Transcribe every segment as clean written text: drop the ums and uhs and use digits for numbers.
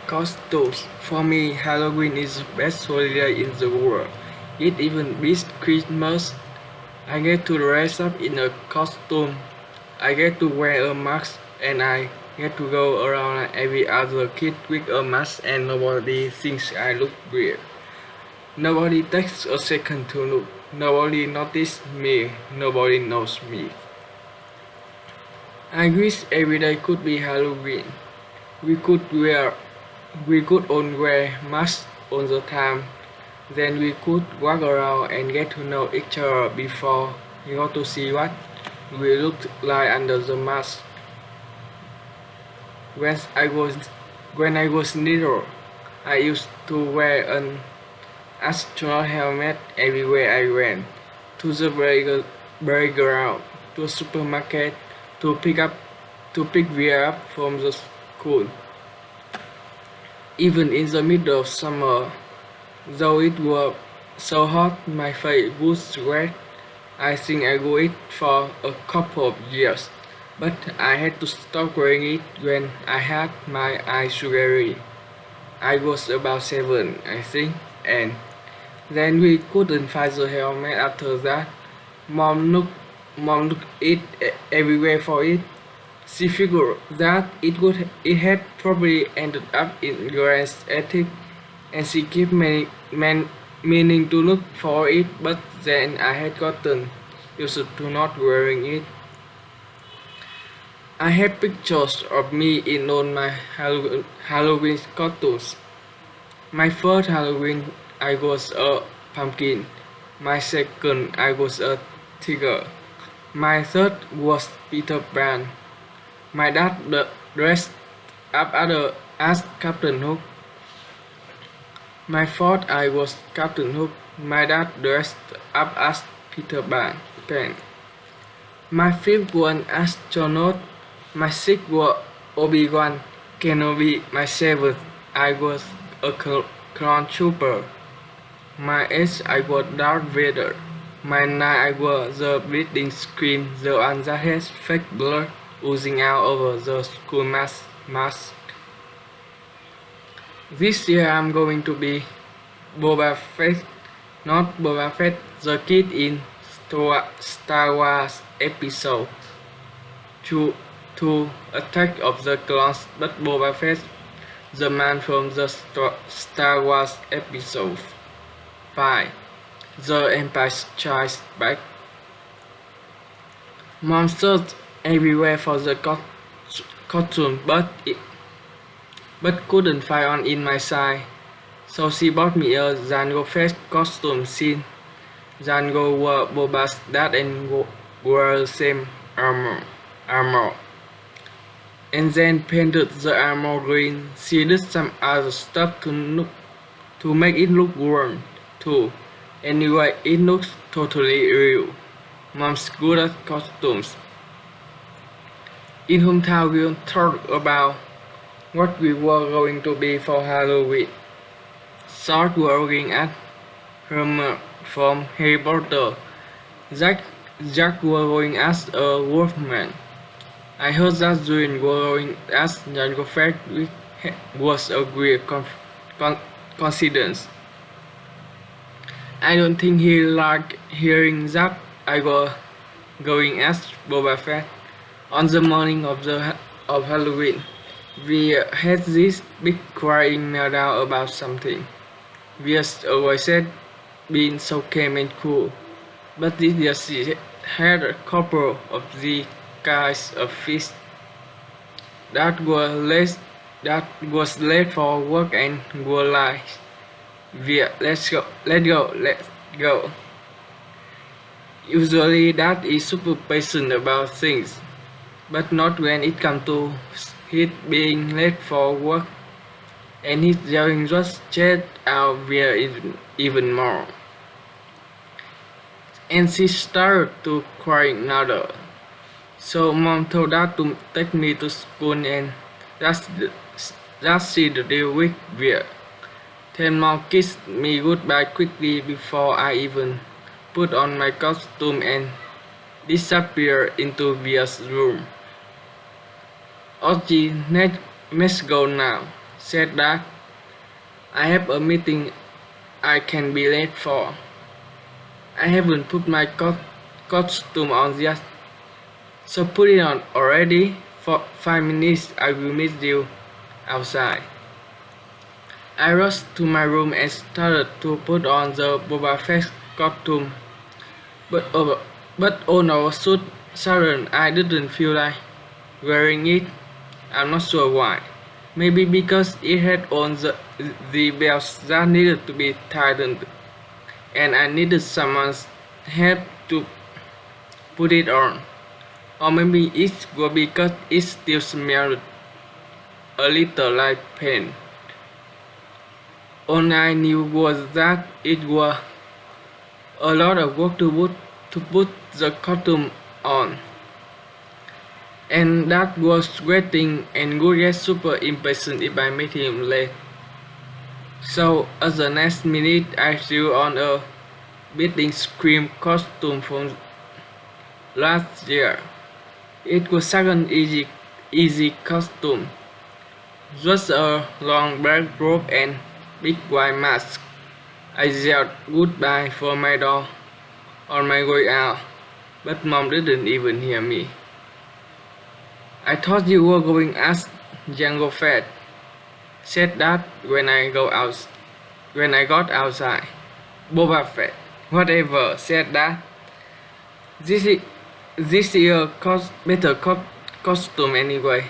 Costumes. For me, Halloween is the best holiday in the world. It even beats Christmas. I get to dress up in a costume. I get to wear a mask and I get to go around like every other kid with a mask and nobody thinks I look weird. Nobody takes a second to look. Nobody notices me. Nobody knows me. I wish every day could be Halloween. We could wear we could all wear masks all the time. Then we could walk around and get to know each other before we got to see what we looked like under the mask. When I was when I was little, I used to wear an astronaut helmet everywhere I went. To the playground, to a supermarket, to pick beer up from the school. Even in the middle of summer, though it was so hot my face would sweat. I think I wore it for a couple of years, but I had to stop wearing it when I had my eye surgery. I was about 7, I think, and then we couldn't find the helmet after that. Mom looked, Mom looked it everywhere for it. She figured that it had probably ended up in Grant's attic, and she kept meaning to look for it, but then I had gotten used to not wearing it. I have pictures of me in all my Halloween costumes. My first Halloween, I was a pumpkin. My second, I was a tiger. My third was Peter Pan. My dad dressed up as Captain Hook. My fourth, I was Captain Hook. My dad dressed up as Peter Pan. My fifth was astronaut. My sixth was Obi-Wan Kenobi. My seventh, I was a clone trooper. My eighth, I was Darth Vader. My ninth, I was the bleeding scream, the one that has fake blood oozing out over the school mask. This year I'm going to be Boba Fett, not Boba Fett, the kid in Star Wars episode 2, Attack of the Clones, but Boba Fett, the man from the Star Wars episode 5, The Empire Strikes Back. Mom searched everywhere for the costume, but couldn't find one in my size. So she bought me a Jango Fett costume since Jango wore Boba's dad and wore the same armor. And then painted the armor green. She did some other stuff to make it look worn too. Anyway, it looks totally real. Mom's good at costumes. In hometown we talked about what we were going to be for Halloween. Short were looking at Hermione from Harry Potter. Jack were going as a wolfman. I heard that Julian were going as Jango Fett, which was a great coincidence. I don't think he liked hearing that I was going as Boba Fett. On the morning of Halloween, we had this big crying meltdown about something. We just always said being so calm and cool, but this year she had a couple of the guys of fish that was late for work and were like, let's go. Usually Dad is super patient about things, but not when it comes to his being late for work, and his yelling just checked out Via even more. And she started to cry louder. So Mom told Dad to take me to school, and that's she deal with Via. Then Mom kissed me goodbye quickly before I even put on my costume and disappeared into Via's room. "Oji, let's go now," said Dad. I have a meeting I can be late for. I haven't put my costume on yet, so put it on already. For 5 minutes I will meet you outside. I rushed to my room and started to put on the Boba Fett costume, but oh no, sudden I didn't feel like wearing it. I'm not sure why. Maybe because it had on the belts that needed to be tightened, and I needed someone's help to put it on. Or maybe it was because it still smelled a little like paint. All I knew was that it was a lot of work to put the costume on. And that was waiting and would get super impatient if I made him late. So at the next minute I threw on a beating scream costume from last year. It was such an easy costume. Just a long black robe and big white mask. I yelled goodbye for my doll on my way out, but Mom didn't even hear me. I thought you were going as Jango Fett, said Dad when I got outside. Boba Fett, whatever, said Dad. This is this year better costume anyway.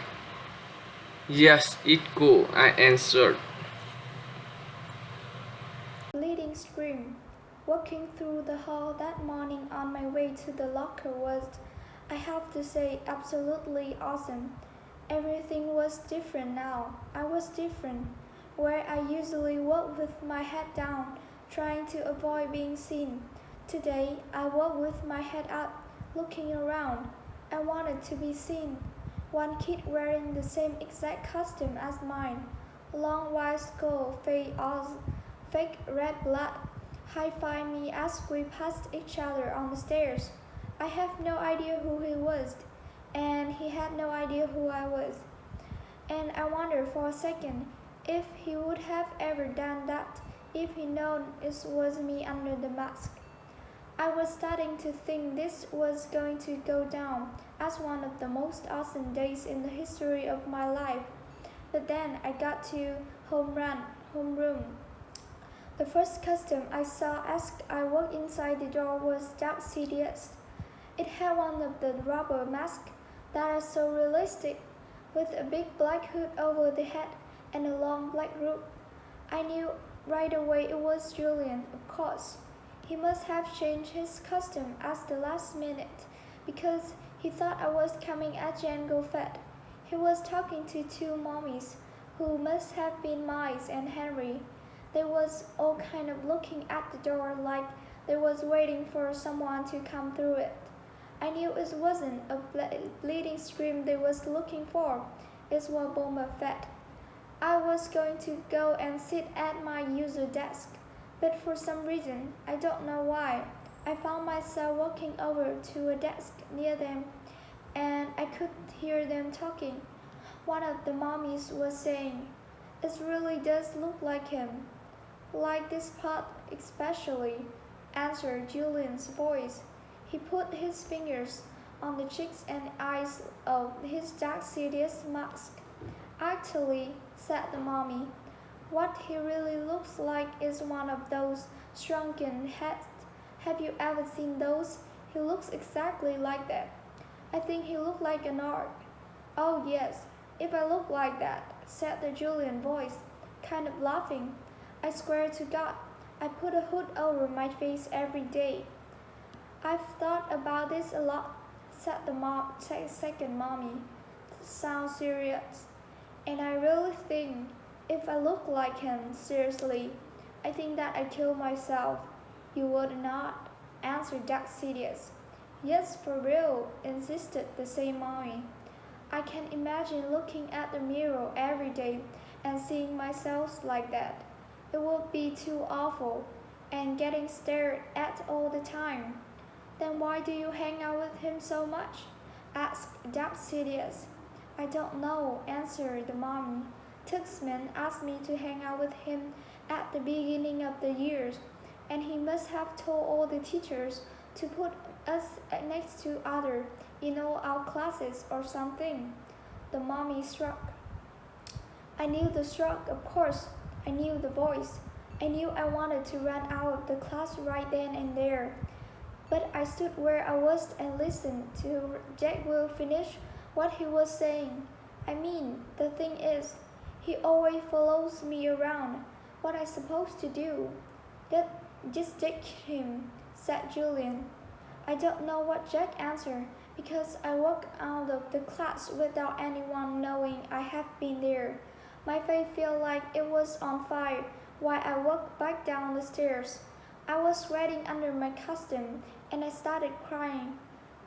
Yes, it's cool, I answered. Bleeding scream. Walking through the hall that morning on my way to the locker was, I have to say, absolutely awesome. Everything was different now. I was different. Where I usually walk with my head down, trying to avoid being seen. Today, I walk with my head up, looking around. I wanted to be seen. One kid wearing the same exact costume as mine. Long white skull, fake red blood. High-five me as we passed each other on the stairs. I have no idea who he was, and he had no idea who I was. And I wondered for a second if he would have ever done that if he known it was me under the mask. I was starting to think this was going to go down as one of the most awesome days in the history of my life. But then I got to homeroom. The first costume I saw as I walked inside the door was Dark Sidious. It had one of the rubber masks that are so realistic, with a big black hood over the head and a long black robe. I knew right away it was Julian, of course. He must have changed his costume at the last minute, because he thought I was coming at Jango Fett. He was talking to two mommies, who must have been Miles and Henry. They was all kind of looking at the door like they was waiting for someone to come through it. I knew it wasn't a bleeding scream they was looking for. It was Boba Fett. I was going to go and sit at my usual desk, but for some reason, I don't know why, I found myself walking over to a desk near them, and I could hear them talking. One of the mommies was saying, "It really does look like him." "Like this part especially," answered Julian's voice. He put his fingers on the cheeks and eyes of his Dark Sidious mask. "Actually," said the mommy, "what he really looks like is one of those shrunken heads. Have you ever seen those? He looks exactly like that. I think he looked like an orc." "Oh yes, if I look like that," said the Julian voice, kind of laughing. "I swear to God, I put a hood over my face every day." "I've thought about this a lot," said the second mommy. "Sounds serious. And I really think if I look like him, seriously, I think that I'd kill myself." "You would not," answered Dark Sidious. "Yes, for real," insisted the same mommy. "I can imagine looking at the mirror every day and seeing myself like that. It would be too awful, and getting stared at all the time." "Then why do you hang out with him so much?" asked Dark Sidious. "I don't know," answered the mommy. Tuxman asked me to hang out with him at the beginning of the year, and he must have told all the teachers to put us next to other, our classes or something. The mommy struck. I knew the shrug, of course. I knew the voice. I knew I wanted to run out of the class right then and there. But I stood where I was and listened to Jack will finish what he was saying. I mean, the thing is, he always follows me around. What I supposed to do? That just take him, said Julian. I don't know what Jack answered because I walked out of the class without anyone knowing I had been there. My face felt like it was on fire while I walked back down the stairs. I was sweating under my costume and I started crying.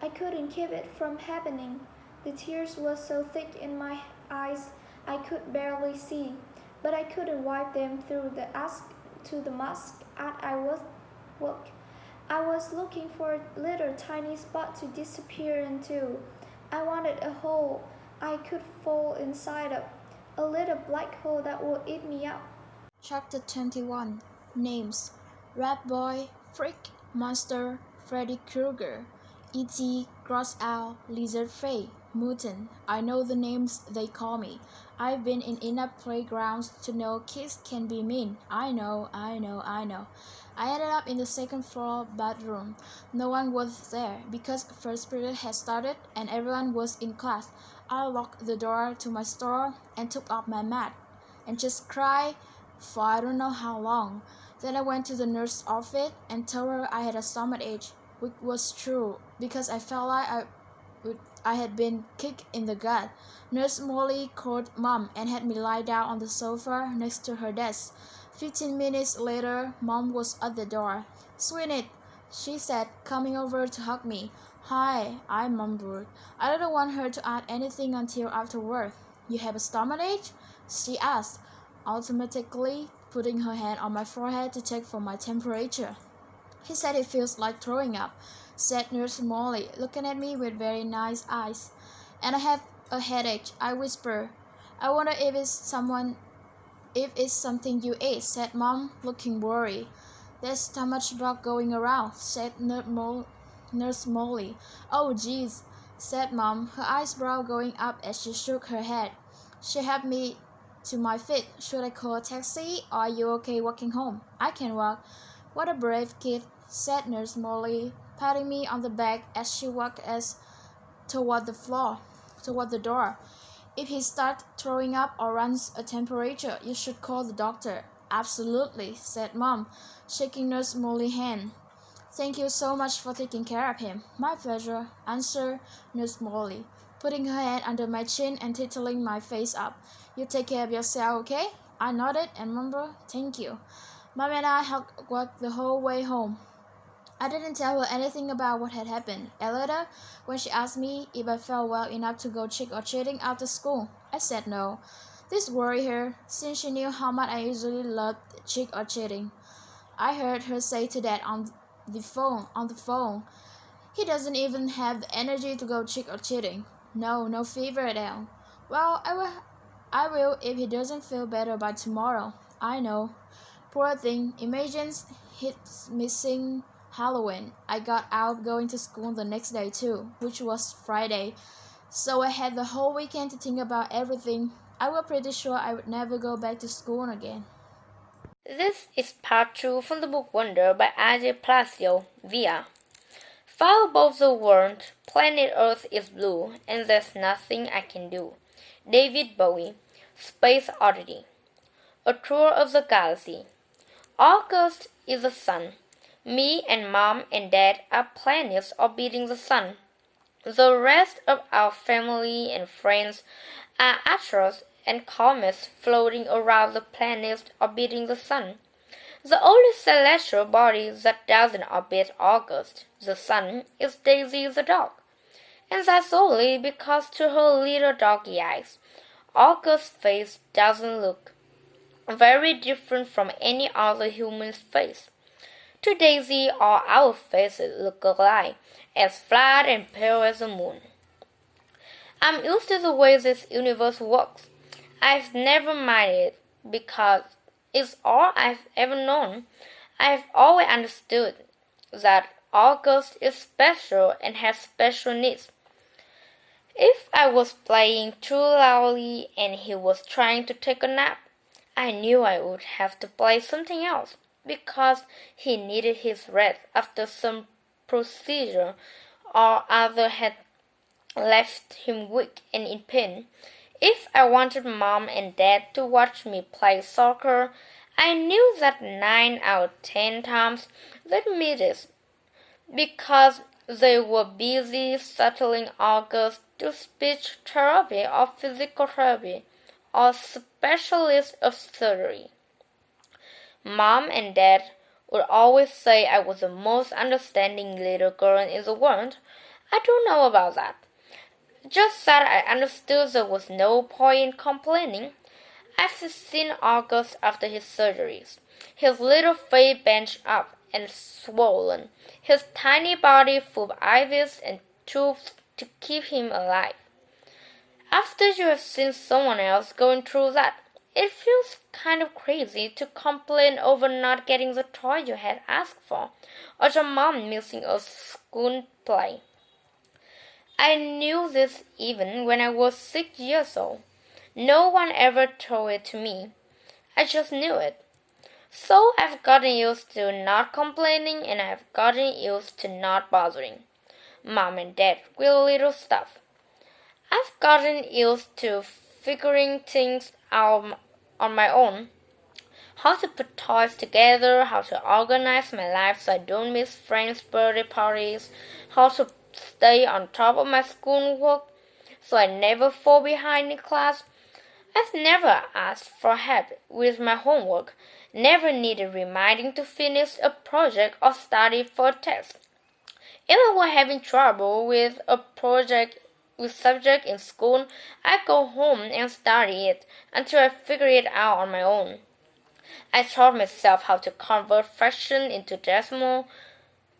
I couldn't keep it from happening. The tears were so thick in my eyes I could barely see, but I couldn't wipe them through the mask as I walked. I was looking for a little tiny spot to disappear into. I wanted a hole I could fall inside of, a little black hole that would eat me up. Chapter 21 Names Rat Boy, Freak, Monster, Freddy Krueger, E.T., Gross Owl, Lizard Faye, Mutant. I know the names they call me. I've been in enough playgrounds to know kids can be mean. I know. I ended up in the second floor bathroom. No one was there because first period had started and everyone was in class. I locked the door to my store and took off my mat and just cried for I don't know how long. Then I went to the nurse's office and told her I had a stomachache, which was true because I felt like I had been kicked in the gut. Nurse Molly called Mom and had me lie down on the sofa next to her desk. 15 minutes later, Mom was at the door. "Sweet," she said, coming over to hug me. "Hi," I mumbled. I didn't want her to add anything until afterward. "You have a stomachache?" she asked, automatically putting her hand on my forehead to check for my temperature. "He said it feels like throwing up," said Nurse Molly, looking at me with very nice eyes. "And I have a headache," I whispered. "I wonder if it's something you ate," said Mom, looking worried. "There's too much bug going around," said Nurse Molly. "Oh, geez," said Mom, her eyebrow going up as she shook her head. She helped me to my feet. "Should I call a taxi, or are you okay walking home?" "I can walk." "What a brave kid," said Nurse Molly, patting me on the back as she walked us toward the door. "If he starts throwing up or runs a temperature, you should call the doctor." "Absolutely," said Mom, shaking Nurse Molly's hand. "Thank you so much for taking care of him." "My pleasure," answered Nurse Molly, putting her hand under my chin and tickling my face up. "You take care of yourself, okay?" I nodded and mumbled, "Thank you." Mom and I walked the whole way home. I didn't tell her anything about what had happened. And later, when she asked me if I felt well enough to go trick-or-treating after school, I said no. This worried her, since she knew how much I usually loved trick-or-treating. I heard her say to Dad on the phone. "He doesn't even have the energy to go trick-or-treating." No fever at all." "Well, I will if he doesn't feel better by tomorrow." "I know. Poor thing, imagines he's missing Halloween." I got out going to school the next day too, which was Friday, so I had the whole weekend to think about everything. I was pretty sure I would never go back to school again. This is part 2 from the book Wonder by R.J.Palacio, via. Far above the world, planet Earth is blue, and there's nothing I can do. David Bowie, Space Oddity. A tour of the galaxy. August is the sun. Me and Mom and Dad are planets orbiting the sun. The rest of our family and friends are astros and comets floating around the planets orbiting the sun. The only celestial body that doesn't orbit August, the sun, is Daisy the dog. And that's only because to her little doggy eyes, August's face doesn't look very different from any other human's face. To Daisy, all our faces look alike, as flat and pale as the moon. I'm used to the way this universe works. I've never minded because it's all I've ever known. I've always understood that August is special and has special needs. If I was playing too loudly and he was trying to take a nap, I knew I would have to play something else because he needed his rest after some procedure or other had left him weak and in pain. If I wanted Mom and Dad to watch me play soccer, I knew that 9 out of 10 times they'd miss it because they were busy settling August to speech therapy or physical therapy or specialist of surgery. Mom and Dad would always say I was the most understanding little girl in the world. I don't know about that. Just that I understood there was no point in complaining. I've seen August after his surgeries. His little face bent up and swollen, his tiny body full of ivers and tubes to keep him alive. After you have seen someone else going through that, it feels kind of crazy to complain over not getting the toy you had asked for, or your mom missing a school play. I knew this even when I was 6 years old. No one ever told it to me. I just knew it. So I've gotten used to not complaining and I've gotten used to not bothering Mom and Dad with little stuff. I've gotten used to figuring things out on my own. How to put toys together, how to organize my life so I don't miss friends' birthday parties, how to stay on top of my schoolwork so I never fall behind in class. I've never asked for help with my homework, never needed reminding to finish a project or study for a test. If I were having trouble with a subject in school, I go home and study it until I figure it out on my own. I taught myself how to convert fraction into decimal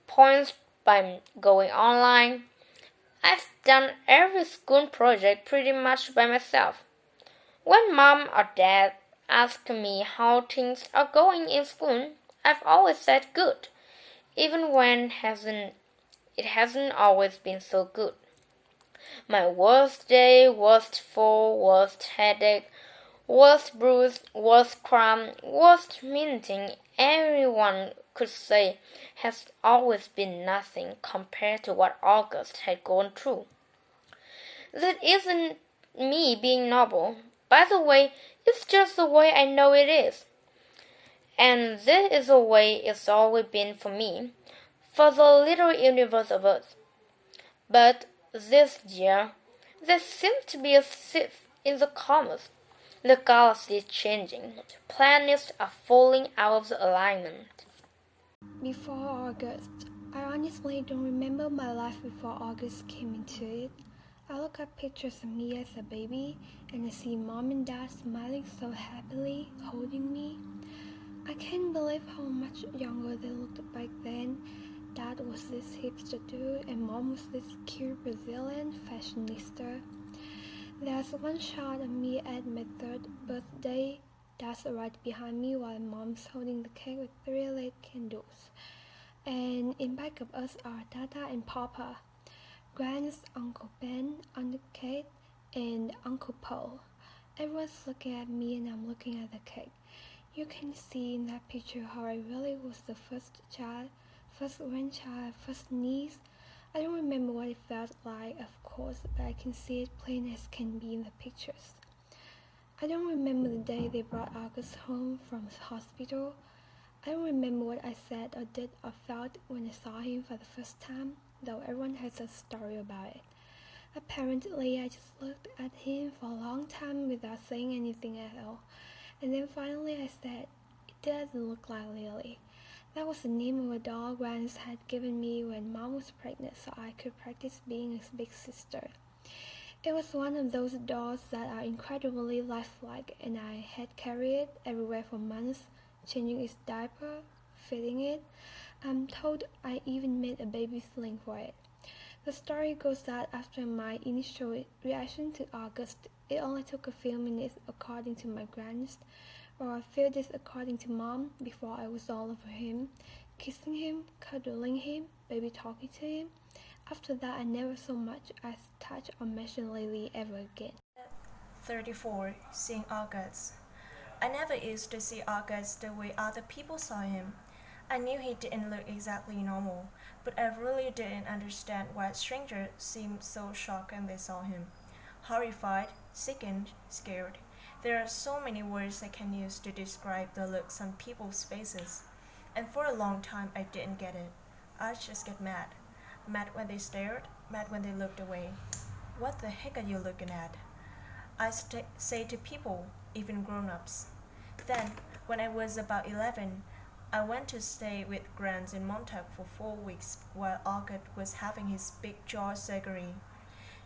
points by going online. I've done every school project pretty much by myself. When Mom or Dad ask me how things are going in school, I've always said good, even when it hasn't always been so good. My worst day, worst fall, worst headache, worst bruise, worst crumb, worst meeting everyone could say has always been nothing compared to what August had gone through. That isn't me being noble. By the way, it's just the way I know it is. And this is the way it's always been for me, for the little universe of us. But this year, there seems to be a shift in the cosmos. The galaxy is changing. Planets are falling out of the alignment. Before August, I honestly don't remember my life before August came into it. I look at pictures of me as a baby and I see Mom and Dad smiling so happily, holding me. I can't believe how much younger they looked back then. Dad was this hipster dude and Mom was this cute Brazilian fashionista. There's one shot of me at my 3rd birthday. Dad's right behind me while Mom's holding the cake with 3 lit candles. And in back of us are Tata and Papa, Grand's Uncle Ben, Aunt Kate, and Uncle Paul. Everyone's looking at me and I'm looking at the cake. You can see in that picture how I really was the first child, first grandchild, first niece. I don't remember what it felt like, of course, but I can see it plain as can be in the pictures. I don't remember the day they brought August home from the hospital. I don't remember what I said or did or felt when I saw him for the first time, though everyone has a story about it. Apparently, I just looked at him for a long time without saying anything at all, and then finally I said, "It doesn't look like Lily." That was the name of a doll Granny had given me when Mom was pregnant so I could practice being a big sister. It was one of those dolls that are incredibly lifelike, and I had carried it everywhere for months, changing its diaper, feeding it. I'm told I even made a baby sling for it. The story goes that after my initial reaction to August, it only took a few minutes according to my grannies, or a few days according to Mom, before I was all over him, kissing him, cuddling him, baby talking to him. After that, I never so much as touched or mentioned Lily ever again. 34. Seeing August. I never used to see August the way other people saw him. I knew he didn't look exactly normal, but I really didn't understand why strangers seemed so shocked when they saw him. Horrified, sickened, scared. There are so many words I can use to describe the looks on people's faces. And for a long time I didn't get it. I just get mad. Mad when they stared, mad when they looked away. What the heck are you looking at? I say to people, even grown-ups. Then, when I was about 11, I went to stay with Grants in Montauk for 4 weeks while August was having his big jaw surgery.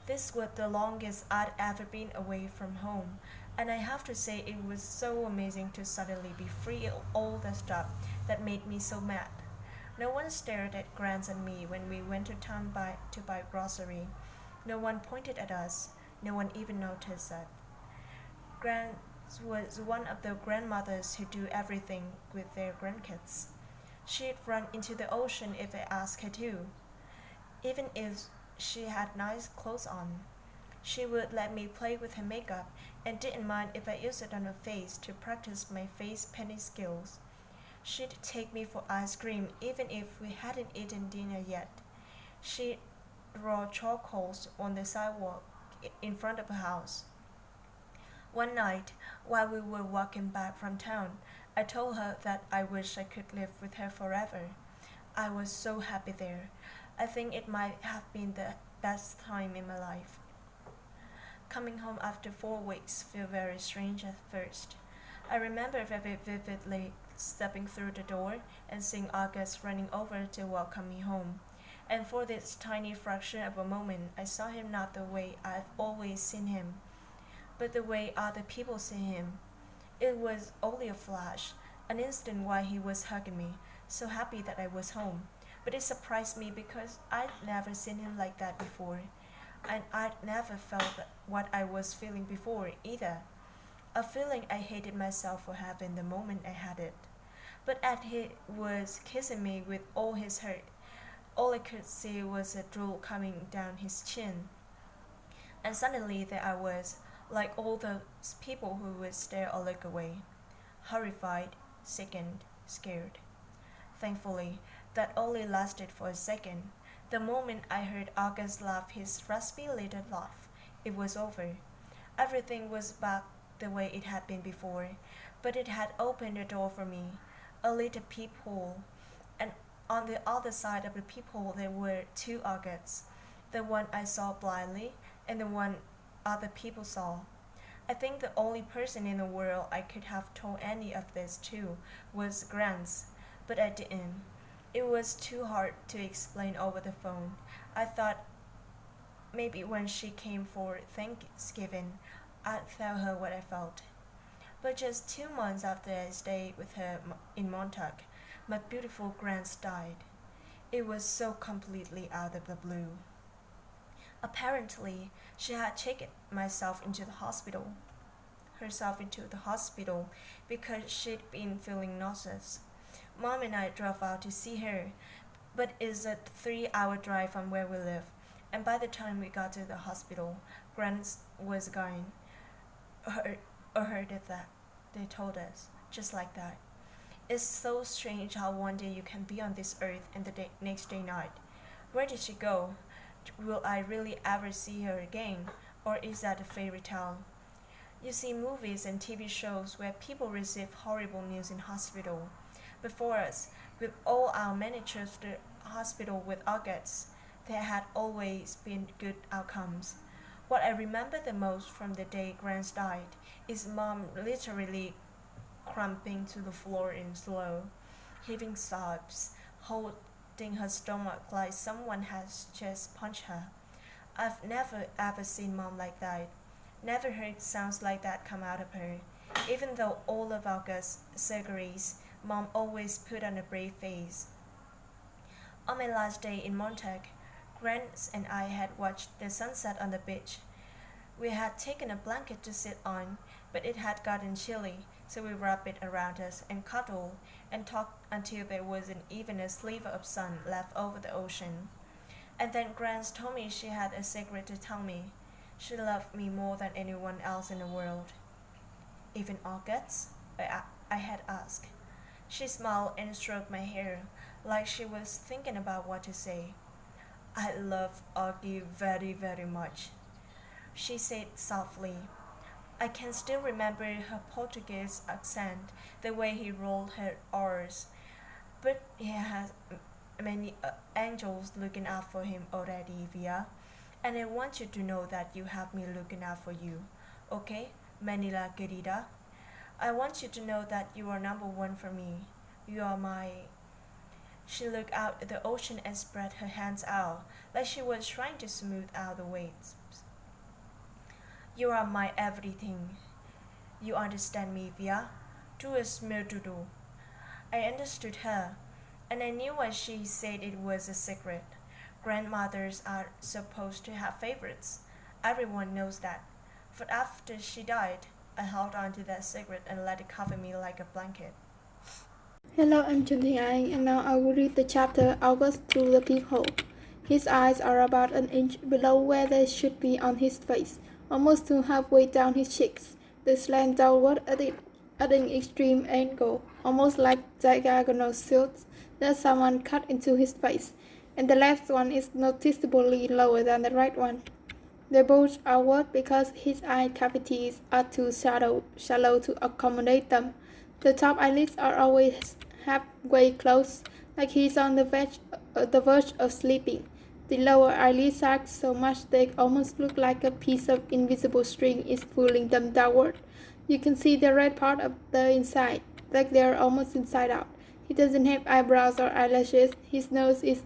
This was the longest I'd ever been away from home, and I have to say it was so amazing to suddenly be free of all the stuff that made me so mad. No one stared at Grants and me when we went to town to buy grocery. No one pointed at us. No one even noticed that. Grants was one of the grandmothers who do everything with their grandkids. She'd run into the ocean if I asked her to, even if she had nice clothes on. She would let me play with her makeup and didn't mind if I used it on her face to practice my face painting skills. She'd take me for ice cream even if we hadn't eaten dinner yet. She'd draw charcoals on the sidewalk in front of her house. One night, while we were walking back from town, I told her that I wished I could live with her forever. I was so happy there. I think it might have been the best time in my life. Coming home after 4 weeks felt very strange at first. I remember very vividly stepping through the door and seeing August running over to welcome me home. And for this tiny fraction of a moment, I saw him not the way I've always seen him, but the way other people see him. It was only a flash, an instant while he was hugging me, so happy that I was home. But it surprised me because I'd never seen him like that before, and I'd never felt what I was feeling before either. A feeling I hated myself for having the moment I had it. But as he was kissing me with all his heart, all I could see was a drool coming down his chin. And suddenly there I was, like all those people who would stare or look away, horrified, sickened, scared. Thankfully, that only lasted for a second. The moment I heard August laugh his raspy little laugh, it was over. Everything was back the way it had been before, but it had opened a door for me, a little peephole, and on the other side of the peephole there were 2 Augusts, the one I saw blindly and the one other people saw. I think the only person in the world I could have told any of this to was Grants, but I didn't. It was too hard to explain over the phone. I thought maybe when she came for Thanksgiving, I'd tell her what I felt. But just 2 months after I stayed with her in Montauk, my beautiful Grants died. It was so completely out of the blue. Apparently, she had taken herself into the hospital because she'd been feeling nauseous. Mom and I drove out to see her, but it's a 3-hour drive from where we live, and by the time we got to the hospital, Grant was gone. Heard that, they told us, just like that. It's so strange how one day you can be on this earth and the next day not. Where did she go? Will I really ever see her again, or is that a fairy tale? You see movies and TV shows where people receive horrible news in hospital. Before us, with all our managers to the hospital with August, there had always been good outcomes. What I remember the most from the day Grant died is Mom literally crumping to the floor in slow, heaving sobs, holding her stomach like someone has just punched her. I've never ever seen Mom like that, never heard sounds like that come out of her. Even though all of August's surgeries, Mom always put on a brave face. On my last day in Montauk, Grant and I had watched the sunset on the beach. We had taken a blanket to sit on, but it had gotten chilly, so we wrapped it around us and cuddled and talked until there wasn't even a sliver of sun left over the ocean. And then Grant told me she had a secret to tell me. She loved me more than anyone else in the world. Even August? I had asked. She smiled and stroked my hair, like she was thinking about what to say. I love Augie very, very much, she said softly. I can still remember her Portuguese accent, the way he rolled her R's. But he has many angels looking out for him already, Via. And I want you to know that you have me looking out for you. Okay, Manila querida? I want you to know that you are number one for me. You are my... She looked out at the ocean and spread her hands out, like she was trying to smooth out the waves. You are my everything. You understand me, Via? Tu es meu todo. I understood her, and I knew when she said it was a secret. Grandmothers are supposed to have favorites. Everyone knows that. But after she died, I held on to that secret and let it cover me like a blanket. Hello, I'm Chun Anh, and now I will read the chapter August Through the Peephole. His eyes are about an inch below where they should be on his face, almost to halfway down his cheeks. They slant downward at an extreme angle, almost like diagonal slits that someone cut into his face, and the left one is noticeably lower than the right one. They bulge outward because his eye cavities are too shallow to accommodate them. The top eyelids are always halfway closed, like he's on the verge of sleeping. The lower eyelids sag so much they almost look like a piece of invisible string is pulling them downward. You can see the red part of the inside, like they're almost inside out. He doesn't have eyebrows or eyelashes. His nose is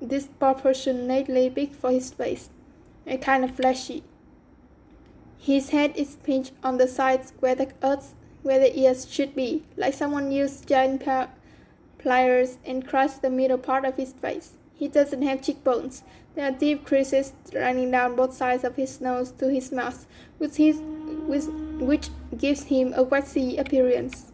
disproportionately big for his face, and kind of fleshy. His head is pinched on the sides where the ears should be, like someone used giant pliers and crushed the middle part of his face. He doesn't have cheekbones. There are deep creases running down both sides of his nose to his mouth, which gives him a waxy appearance.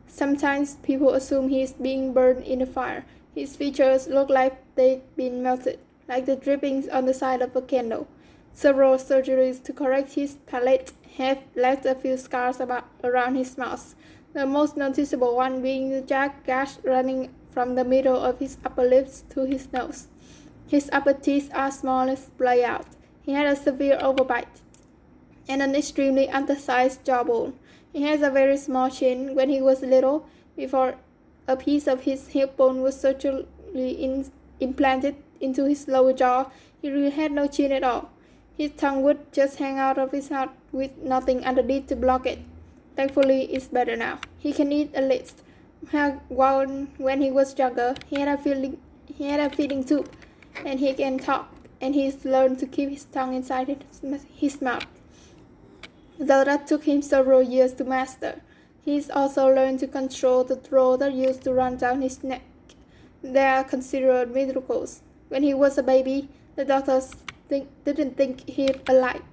Sometimes people assume he is being burned in a fire. His features look like they've been melted, like the drippings on the side of a candle. Several surgeries to correct his palate have left a few scars around his mouth, the most noticeable one being the jagged gash running from the middle of his upper lips to his nose. His upper teeth are small and splay out. He had a severe overbite and an extremely undersized jawbone. He has a very small chin. When he was little, before a piece of his hip bone was surgically implanted into his lower jaw, he really had no chin at all. His tongue would just hang out of his mouth with nothing underneath to block it. Thankfully, it's better now. He can eat at least. While when he was younger, he had a feeding tube, and he can talk, and he's learned to keep his tongue inside his mouth. Though that took him several years to master. He's also learned to control the throat that used to run down his neck. They are considered miracles. When he was a baby, the doctors didn't think he'd alive.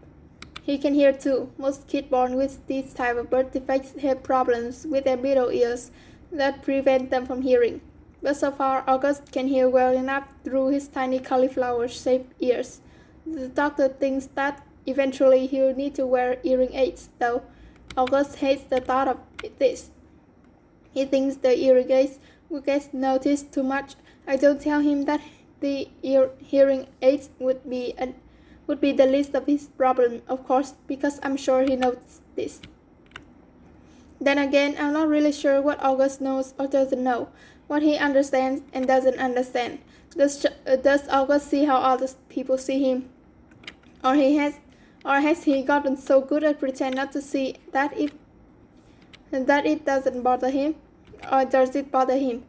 He can hear too. Most kids born with these type of birth defects have problems with their middle ears that prevent them from hearing. But so far, August can hear well enough through his tiny cauliflower-shaped ears. The doctor thinks that eventually he'll need to wear hearing aids, though August hates the thought of this. He thinks the hearing aids will get noticed too much. I don't tell him that the hearing aids would be the least of his problem, of course, because I'm sure he knows this. Then again, I'm not really sure what August knows or doesn't know, what he understands and doesn't understand. Does August see how other people see him? Or has he gotten so good at pretending not to see that it doesn't bother him? Or does it bother him?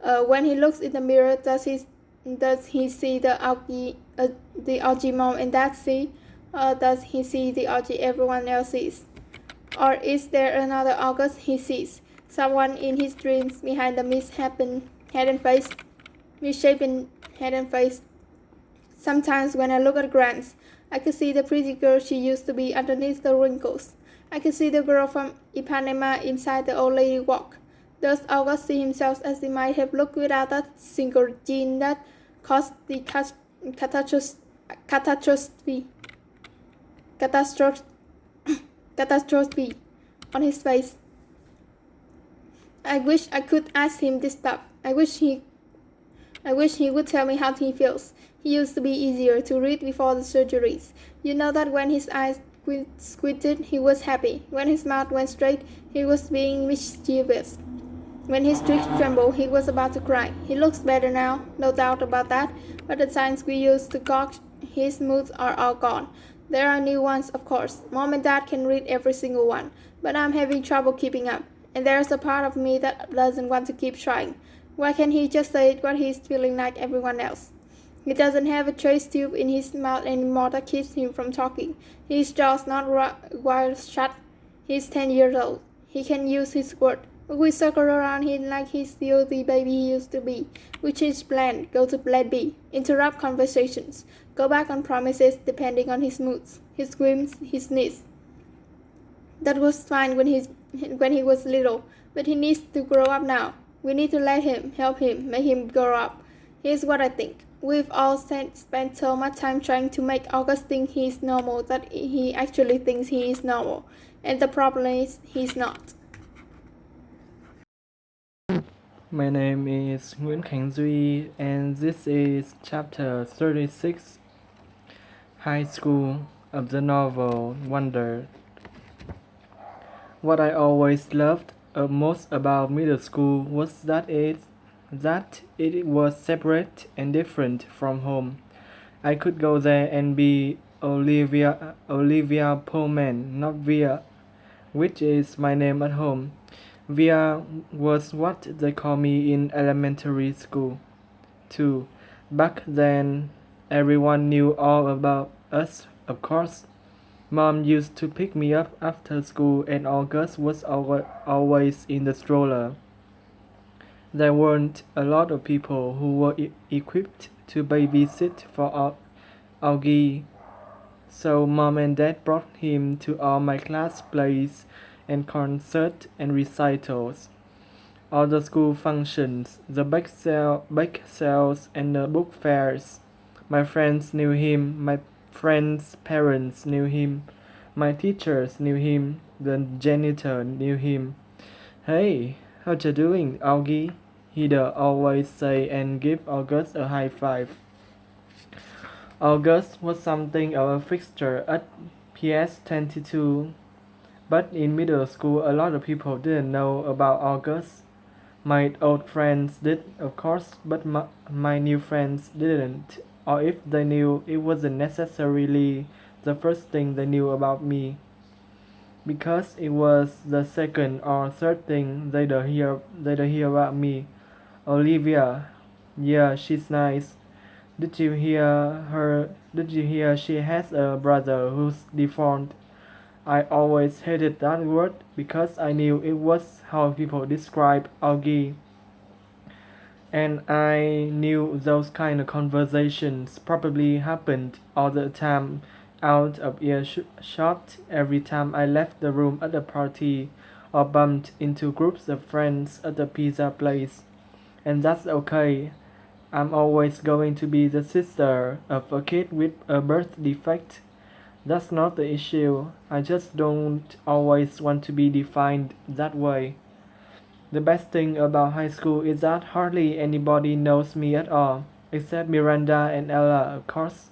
When he looks in the mirror, does he see the Augie mom and dad see? Or does he see the Augie everyone else sees? Or is there another August he sees? Someone in his dreams behind the misshapen head and face Sometimes when I look at Grant, I could see the pretty girl she used to be underneath the wrinkles. I could see the girl from Ipanema inside the old lady walk. Does August see himself as he might have looked without that single gene that caused the catastrophe catastrophe catastrophe on his face? I wish I could ask him this stuff. I wish he would tell me how he feels. He used to be easier to read before the surgeries. You know that when his eyes squinted, he was happy. When his mouth went straight, he was being mischievous. When his cheeks trembled, he was about to cry. He looks better now, no doubt about that, but the signs we used to gauge his moods are all gone. There are new ones, of course. Mom and Dad can read every single one, but I'm having trouble keeping up. And there's a part of me that doesn't want to keep trying. Why can't he just say what he's feeling like everyone else? He doesn't have a trace tube in his mouth anymore that keeps him from talking. His jaw's not wired shut. He's 10 years old. He can use his word. But we circle around him like he's the ugly baby he used to be. We change plan, go to plan B, interrupt conversations, go back on promises depending on his moods, his whims, his needs. That was fine when he was little, but he needs to grow up now. We need to let him, help him, make him grow up. Here's what I think. We've all spent so much time trying to make August think he's normal that he actually thinks he is normal. And the problem is he's not. My name is Nguyễn Khánh Duy, and this is chapter 36, High School, of the novel Wonder. What I always loved most about middle school was that it was separate and different from home. I could go there and be Olivia Pullman, not Via, which is my name at home. Via was what they call me in elementary school, too. Back then, everyone knew all about us, of course. Mom used to pick me up after school, and August was always in the stroller. There weren't a lot of people who were equipped to babysit for Augie, so Mom and Dad brought him to all my class plays and concerts and recitals. All the school functions, the bake sales, and the book fairs. My friends knew him, my friends' parents knew him, my teachers knew him, the janitor knew him. Hey, how you doing, Augie? He'd always say and give August a high five. August was something of a fixture at PS 22, but in middle school a lot of people didn't know about August. My old friends did, of course, but my new friends didn't, or if they knew, it wasn't necessarily the first thing they knew about me, because it was the second or third thing they'd hear about me. Olivia, yeah, she's nice. Did you hear she has a brother who's deformed? I always hated that word because I knew it was how people describe Augie. And I knew those kind of conversations probably happened all the time, out of earshot every time I left the room at a party or bumped into groups of friends at a pizza place. And that's okay. I'm always going to be the sister of a kid with a birth defect. That's not the issue. I just don't always want to be defined that way. The best thing about high school is that hardly anybody knows me at all, except Miranda and Ella, of course.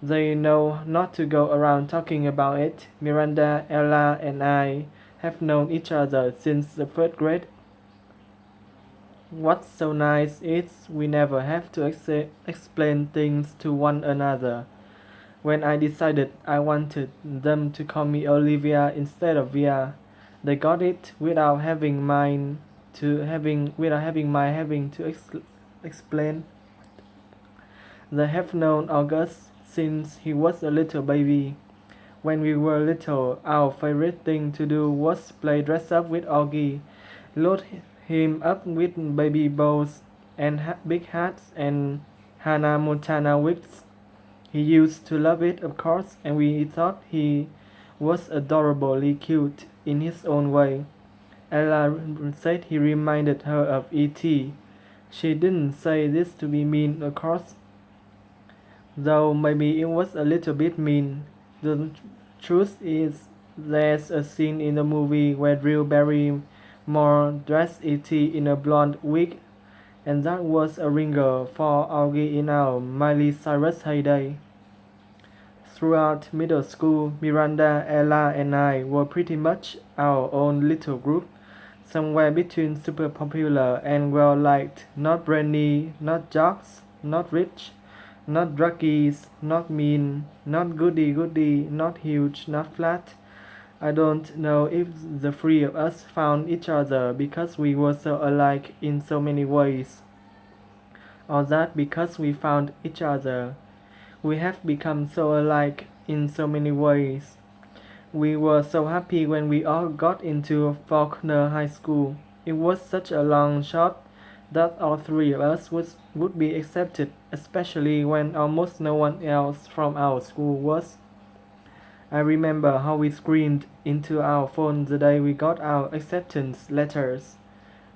They know not to go around talking about it. Miranda, Ella, and I have known each other since the third grade. What's so nice is we never have to explain things to one another. When I decided I wanted them to call me Olivia instead of Via, they got it without having my having to explain. They have known August since he was a little baby. When we were little, our favorite thing to do was play dress up with Augie, load him up with baby bows and big hats and Hannah Montana wigs. He used to love it, of course, and we thought he was adorably cute in his own way. Ella said he reminded her of E.T. She didn't say this to be mean, of course, though maybe it was a little bit mean. The truth is, there's a scene in the movie where Drew Barrymore dressed E.T. in a blonde wig, and that was a ringer for Augie in our Miley Cyrus heyday. Throughout middle school, Miranda, Ella, and I were pretty much our own little group, somewhere between super popular and well liked, not brainy, not jocks, not rich, not druggies, not mean, not goody goody, not huge, not flat. I don't know if the three of us found each other because we were so alike in so many ways, or that because we found each other. We have become so alike in so many ways. We were so happy when we all got into Faulkner High School. It was such a long shot that all three of us would be accepted, especially when almost no one else from our school was. I remember how we screamed into our phones the day we got our acceptance letters.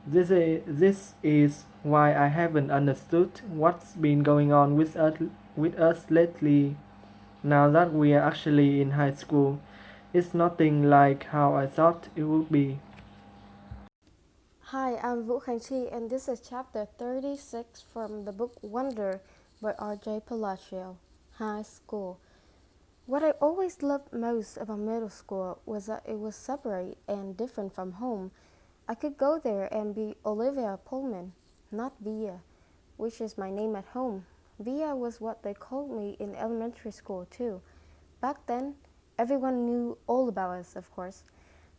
This is why I haven't understood what's been going on with us lately. Now that we are actually in high school, it's nothing like how I thought it would be. Hi, I'm Vũ Khánh Chi, and this is chapter 36 from the book Wonder by R.J.Palacio, High School. What I always loved most about middle school was that it was separate and different from home. I could go there and be Olivia Pullman, not Via, which is my name at home. Via was what they called me in elementary school too. Back then, everyone knew all about us, of course.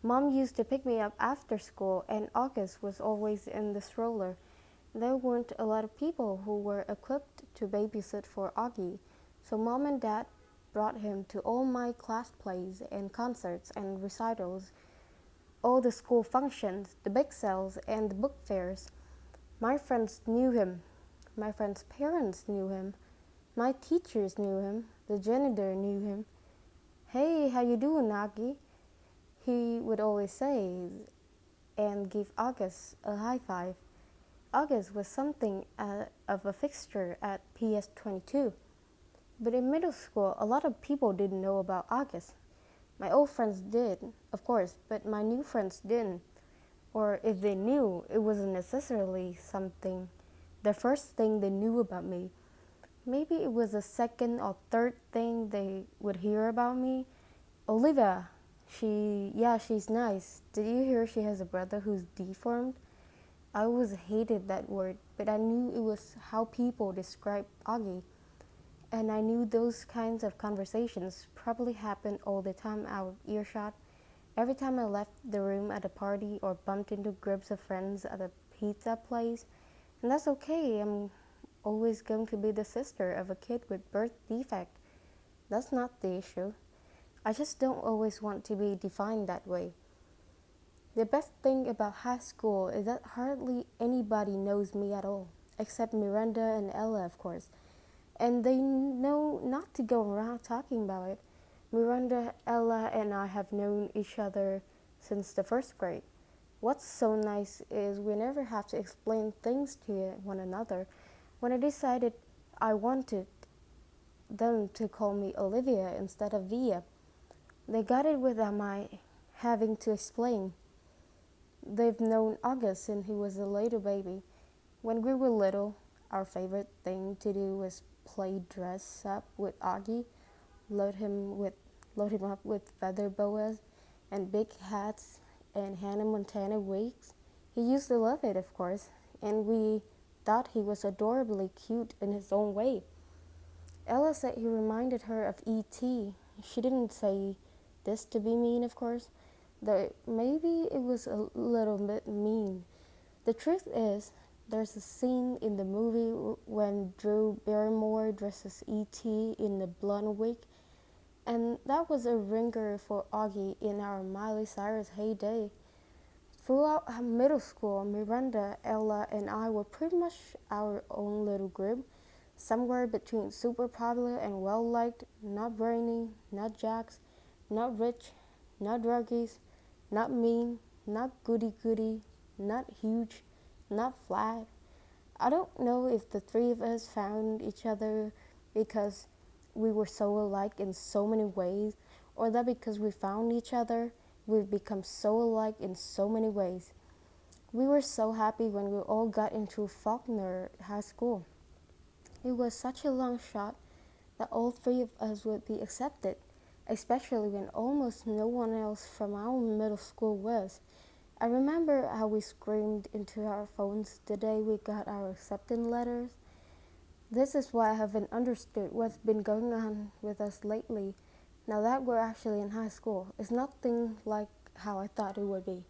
Mom used to pick me up after school, and August was always in the stroller. There weren't a lot of people who were equipped to babysit for Augie, so Mom and Dad brought him to all my class plays and concerts and recitals, all the school functions, the bake sales, and the book fairs. My friends knew him. My friends' parents knew him. My teachers knew him. The janitor knew him. "Hey, how you doing, Augie?" he would always say, and give August a high five. August was something of a fixture at PS 22. But in middle school, a lot of people didn't know about August. My old friends did, of course, but my new friends didn't. Or if they knew, it wasn't necessarily something, the first thing they knew about me. Maybe it was the second or third thing they would hear about me. Olivia, she's nice. Did you hear she has a brother who's deformed? I always hated that word, but I knew it was how people described Augie. And I knew those kinds of conversations probably happened all the time out of earshot. Every time I left the room at a party or bumped into groups of friends at a pizza place. And that's okay, I'm always going to be the sister of a kid with birth defect. That's not the issue. I just don't always want to be defined that way. The best thing about high school is that hardly anybody knows me at all, except Miranda and Ella, of course. And they know not to go around talking about it. Miranda, Ella, and I have known each other since the first grade. What's so nice is we never have to explain things to one another. When I decided I wanted them to call me Olivia instead of Via, they got it without my having to explain. They've known August since he was a little baby. When we were little, our favorite thing to do was play dress up with Augie, load him up with feather boas and big hats and Hannah Montana wigs. He used to love it, of course, and we thought he was adorably cute in his own way. Ella said he reminded her of E.T. She didn't say this to be mean, of course, though maybe it was a little bit mean. The truth is, there's a scene in the movie when Drew Barrymore dresses E.T. in a blonde wig, and that was a ringer for Augie in our Miley Cyrus heyday. Throughout middle school, Miranda, Ella, and I were pretty much our own little group, somewhere between super popular and well liked, not brainy, not jacks, not rich, not druggies, not mean, not goody goody, not huge, not flat. I don't know if the three of us found each other because we were so alike in so many ways, or that because we found each other, we've become so alike in so many ways. We were so happy when we all got into Faulkner High School. It was such a long shot that all three of us would be accepted, especially when almost no one else from our middle school was. I remember how we screamed into our phones the day we got our acceptance letters. This is why I haven't understood what's been going on with us lately, now that we're actually in high school. It's nothing like how I thought it would be.